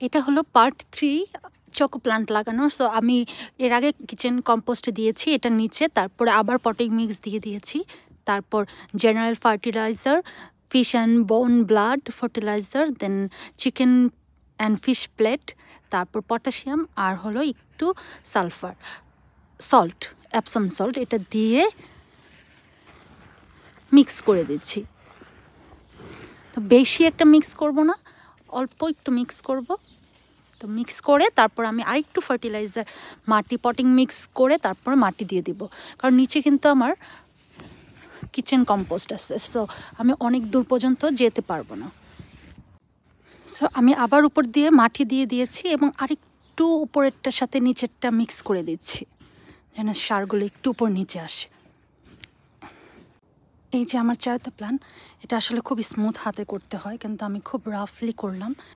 এটা হলো part 3 choco plant লাগানোর। সো আমি এর আগে কিচেন কম্পোস্ট দিয়েছি এটা নিচে, তারপরে আবার পটিং মিক্স দিয়ে দিয়েছি, তারপর general fertilizer, fish and bone blood fertilizer, then chicken and fish plate, তারপর পটাশিয়াম, আর হলো একটু সালফার সল্ট, অ্যাপসাম সল্ট, এটা দিয়ে মিক্স করে দিচ্ছি। তো বেশি একটা মিক্স করব না, অল্প একটু মিক্স করব। তো মিক্স করে তারপর আমি আরেকটু ফার্টিলাইজার মাটি পটিং মিক্স করে তারপর মাটি দিয়ে দিব, কারণ নিচে কিন্তু আমার কিচেন কম্পোস্ট আছে। সো আমি অনেক দূর পর্যন্ত যেতে পারবো না। সো আমি আবার উপর দিয়ে মাটি দিয়ে দিয়েছি এবং আরেকটু উপরেরটার সাথে নিচেরটা মিক্স করে দিচ্ছি যেন সারগুলো একটু উপর নিচে আসে। এই যে আমার চায়তা প্ল্যান, এটা আসলে খুব স্মুথ হাতে করতে হয়, কিন্তু আমি খুব রাফলি করলাম।